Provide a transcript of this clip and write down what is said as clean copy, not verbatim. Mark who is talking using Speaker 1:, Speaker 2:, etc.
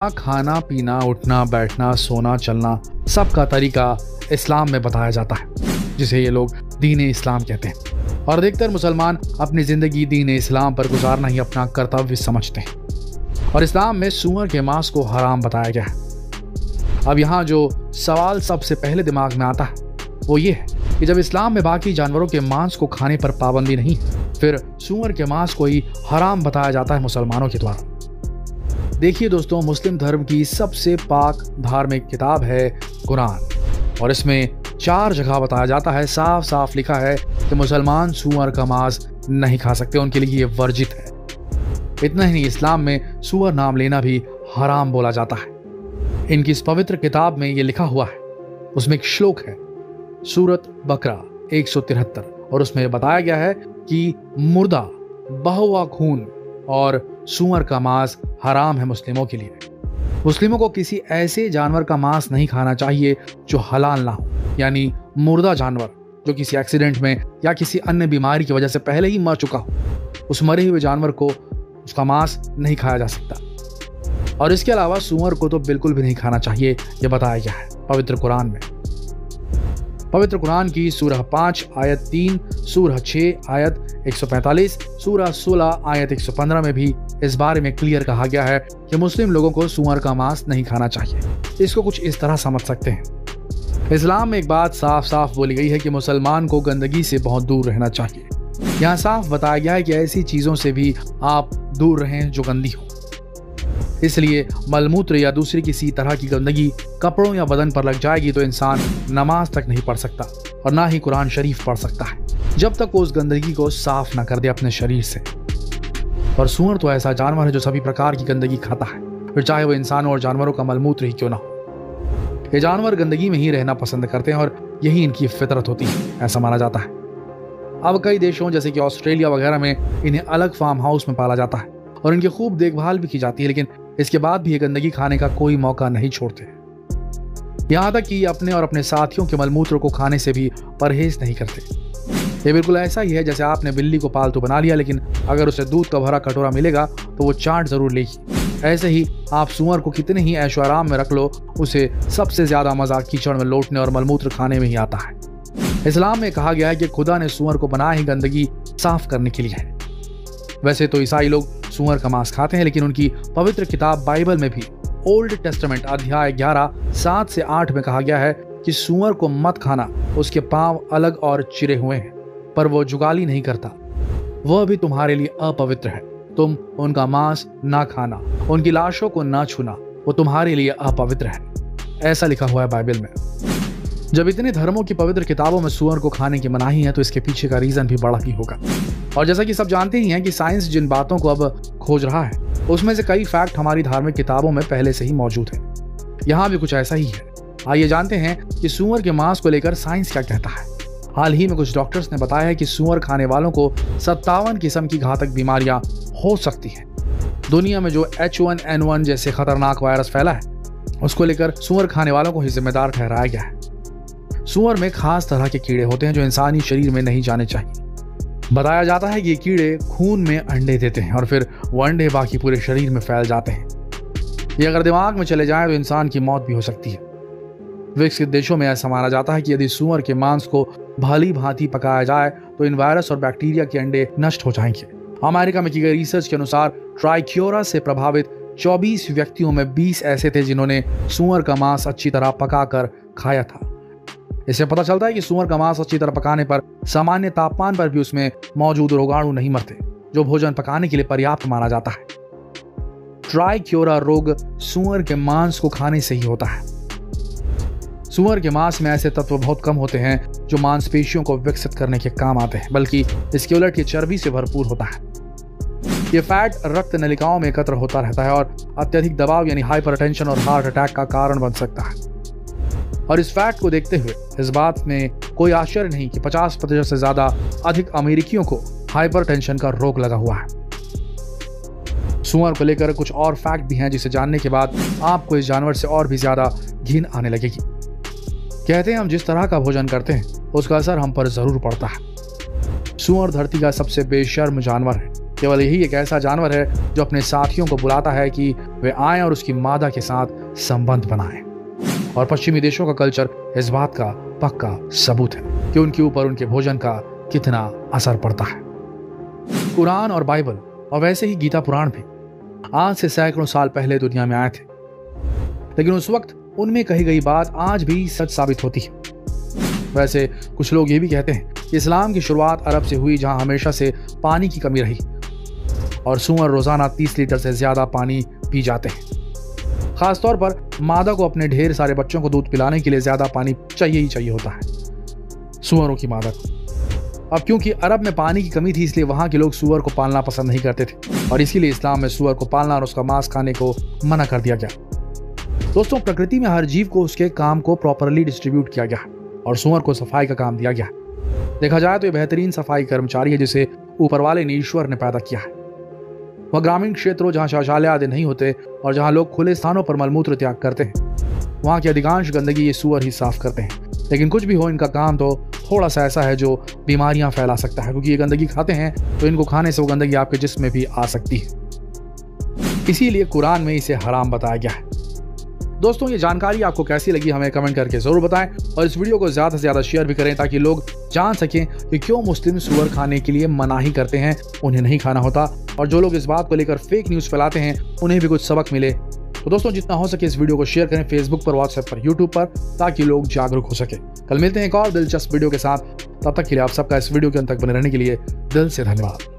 Speaker 1: खाना पीना, उठना बैठना, सोना चलना सबका तरीका इस्लाम में बताया जाता है, जिसे ये लोग दीन इस्लाम कहते हैं। और अधिकतर मुसलमान अपनी जिंदगी दीन इस्लाम पर गुजारना ही अपना कर्तव्य समझते हैं। और इस्लाम में सूअर के मांस को हराम बताया गया है। अब यहाँ जो सवाल सबसे पहले दिमाग में आता है वो ये है कि जब इस्लाम में बाकी जानवरों के मांस को खाने पर पाबंदी नहीं, फिर सूअर के मांस को ही हराम बताया जाता है मुसलमानों के द्वारा। देखिए दोस्तों, मुस्लिम धर्म की सबसे पाक धार्मिक किताब है कुरान, और इसमें 4 जगह बताया जाता है, साफ साफ लिखा है कि मुसलमान सूअर का मांस नहीं खा सकते, उनके लिए ये वर्जित है। इतना ही नहीं, इस्लाम में सूअर नाम लेना भी हराम बोला जाता है। इनकी इस पवित्र किताब में ये लिखा हुआ है, उसमें एक श्लोक है सूरत बकरा 173, और उसमें बताया गया है कि मुर्दा, बहा खून और सूअर का मांस हराम है मुस्लिमों के लिए। मुस्लिमों को किसी ऐसे जानवर का मांस नहीं खाना चाहिए जो हलाल ना हो, यानी मुर्दा जानवर जो किसी एक्सीडेंट में या किसी अन्य बीमारी की वजह से पहले ही मर चुका हो, उस मरे हुए जानवर को उसका मांस नहीं खाया जा सकता। और इसके अलावा सूअर को तो बिल्कुल भी नहीं खाना चाहिए, यह बताया गया है पवित्र कुरान में। पवित्र कुरान की सूरह 5 आयत 3, सूरह 6 आयत 145, सूरह 16 आयत 115 में भी इस बारे में क्लियर कहा गया है कि मुस्लिम लोगों को सूअर का मांस नहीं खाना चाहिए। इसको कुछ इस तरह समझ सकते हैं, इस्लाम में एक बात साफ साफ बोली गई है कि मुसलमान को गंदगी से बहुत दूर रहना चाहिए। यहाँ साफ बताया गया है कि ऐसी चीजों से भी आप दूर रहें जो गंदी हो। इसलिए मलमूत्र या दूसरी किसी तरह की गंदगी कपड़ों या बदन पर लग जाएगी तो इंसान नमाज तक नहीं पढ़ सकता और ना ही कुरान शरीफ पढ़ सकता है, जब तक वो उस गंदगी को साफ ना कर दे अपने शरीर से। और सूअर तो ऐसा जानवर है जो सभी प्रकार की गंदगी खाता है, फिर चाहे वो इंसानों और जानवरों का मलमूत्र ही क्यों ना हो। ये जानवर गंदगी में ही रहना पसंद करते हैं और यही इनकी फितरत होती है, ऐसा माना जाता है। अब कई देशों जैसे कि ऑस्ट्रेलिया वगैरह में इन्हें अलग फार्म हाउस में पाला जाता है और इनकी खूब देखभाल भी की जाती है, लेकिन इसके बाद भी ये गंदगी खाने का कोई मौका नहीं छोड़ते। यहाँ तक कि अपने और अपने साथियों के मलमूत्र को खाने से भी परहेज नहीं करते। ये बिल्कुल ऐसा ही है जैसे आपने बिल्ली को पालतू बना लिया, लेकिन अगर उसे दूध का भरा कटोरा मिलेगा तो वो चाट जरूर लेगी। ऐसे ही आप सूअर को कितने ही ऐशो आराम में रख लो, उसे सबसे ज्यादा मजा कीचड़ में लौटने और मलमूत्र खाने में ही आता है। इस्लाम में कहा गया है कि खुदा ने सूअर को बनाया ही गंदगी साफ करने के लिए है। वैसे तो ईसाई लोग सूअर का मांस खाते हैं, लेकिन उनकी पवित्र किताब बाइबल में भी ओल्ड टेस्टामेंट अध्याय 11 7 से 8 में कहा गया है कि सूअर को मत खाना, उसके पांव अलग और चिरे हुए हैं, पर वो जुगाली नहीं करता, वह भी तुम्हारे लिए अपवित्र है। तुम उनका मांस ना खाना, उनकी लाशों को ना छूना, वो तुम्हारे लिए अपवित्र है। ऐसा लिखा हुआ है बाइबल में। जब इतने धर्मों की पवित्र किताबों में सूअर को खाने की मनाही है तो इसके पीछे का रीजन भी बड़ा ही होगा। और जैसा कि सब जानते ही हैं कि साइंस जिन बातों को अब खोज रहा है उसमें से कई फैक्ट हमारी धार्मिक किताबों में पहले से ही मौजूद है। यहाँ भी कुछ ऐसा ही है। आइए जानते हैं कि सूअर के मांस को लेकर साइंस क्या कहता है। हाल ही में कुछ डॉक्टर्स ने बताया है कि सूअर खाने वालों को 57 किस्म की घातक बीमारियां हो सकती हैं। दुनिया में जो H1N1 जैसे खतरनाक वायरस फैला है उसको लेकर सूअर खाने वालों को ही जिम्मेदार ठहराया गया है। सूअर में खास तरह के कीड़े होते हैं जो इंसानी शरीर में नहीं जाने चाहिए। बताया जाता है कि ये कीड़े खून में अंडे देते हैं और फिर वो अंडे बाकी पूरे शरीर में फैल जाते हैं। ये अगर दिमाग में चले जाए तो इंसान की मौत भी हो सकती है। विकसित देशों में ऐसा माना जाता है कि यदि सूअर के मांस को भली भांति पकाया जाए तो इन वायरस और बैक्टीरिया के अंडे नष्ट हो जाएंगे। अमेरिका में की गई रिसर्च के अनुसार ट्राइक्योरा से प्रभावित 24 व्यक्तियों में 20 ऐसे थे जिन्होंने सूअर का मांस अच्छी तरह पकाकर खाया था। इससे पता चलता है कि सूअर का मांस अच्छी तरह पकाने पर सामान्य तापमान पर भी उसमें मौजूद रोगाणु नहीं मरते, जो भोजन पकाने के लिए पर्याप्त माना जाता है। ट्राइक्योरा रोग सूअर के मांस को खाने से ही होता है। सूअर के मांस में ऐसे तत्व बहुत कम होते हैं जो मांसपेशियों को विकसित करने के काम आते हैं, बल्कि इसके उलट ये चर्बी से भरपूर होता है। ये फैट रक्त नलिकाओं में एकत्र होता रहता है और अत्यधिक दबाव यानी हाइपरटेंशन और हार्ट अटैक का कारण बन सकता है। और इस फैक्ट को देखते हुए इस बात में कोई आश्चर्य नहीं कि 50% से ज्यादा अधिक अमेरिकियों को हाइपरटेंशन का रोग लगा हुआ है। सूअर को लेकर कुछ और फैक्ट भी हैं जिसे जानने के बाद आपको इस जानवर से और भी ज्यादा घिन आने लगेगी। कहते हैं हम जिस तरह का भोजन करते हैं उसका असर हम पर जरूर पड़ता है। सूअर धरती का सबसे बेशर्म जानवर है केवल यही एक ऐसा जानवर है जो अपने साथियों को बुलाता है कि वे आएं और उसकी मादा के साथ संबंध बनाएं। और पश्चिमी देशों का कल्चर इस बात का पक्का सबूत है कि उनके ऊपर उनके भोजन का कितना असर पड़ता है। कुरान और बाइबल और वैसे ही गीता पुराण भी आज से सैकड़ों साल पहले दुनिया में आए थे, लेकिन उस वक्त उनमें कही गई बात आज भी सच साबित होती है। वैसे कुछ लोग ये भी कहते हैं कि इस्लाम की शुरुआत अरब से हुई, जहां हमेशा से पानी की कमी रही और सूअर रोजाना 30 लीटर से ज्यादा पानी पी जाते हैं। खासतौर पर मादा को अपने ढेर सारे बच्चों को दूध पिलाने के लिए ज्यादा पानी चाहिए ही चाहिए होता है सूअरों की मादा को। अब क्योंकि अरब में पानी की कमी थी, इसलिए वहां के लोग सूअर को पालना पसंद नहीं करते थे और इसीलिए इस्लाम में सूअर को पालना और उसका मांस खाने को मना कर दिया गया। दोस्तों, प्रकृति में हर जीव को उसके काम को प्रॉपरली डिस्ट्रीब्यूट किया गया और सूअर को सफाई का काम दिया गया। देखा जाए तो ये बेहतरीन सफाई कर्मचारी है जिसे ऊपर वाले ने ईश्वर ने पैदा किया है। वह ग्रामीण क्षेत्रों जहां शौचालय आदि नहीं होते और जहां लोग खुले स्थानों पर मलमूत्र त्याग करते हैं, वहां की अधिकांश गंदगी ये सूअर ही साफ करते हैं। लेकिन कुछ भी हो, इनका काम तो थोड़ा सा ऐसा है जो बीमारियां फैला सकता है, क्योंकि ये गंदगी खाते हैं तो इनको खाने से वो गंदगी आपके जिस्म में भी आ सकती है। इसीलिए कुरान में इसे हराम बताया गया है। दोस्तों, ये जानकारी आपको कैसी लगी हमें कमेंट करके जरूर बताएं और इस वीडियो को ज्यादा से ज्यादा शेयर भी करें ताकि लोग जान सकें कि क्यों मुस्लिम सूअर खाने के लिए मनाही करते हैं, उन्हें नहीं खाना होता, और जो लोग इस बात को लेकर फेक न्यूज फैलाते हैं उन्हें भी कुछ सबक मिले। तो दोस्तों, जितना हो सके इस वीडियो को शेयर करें फेसबुक पर, व्हाट्सएप पर, यूट्यूब पर, ताकि लोग जागरूक हो सके। कल मिलते हैं एक और दिलचस्प वीडियो के साथ। तब तक के लिए आप सबका इस वीडियो के अंत तक बने रहने के लिए दिल से धन्यवाद।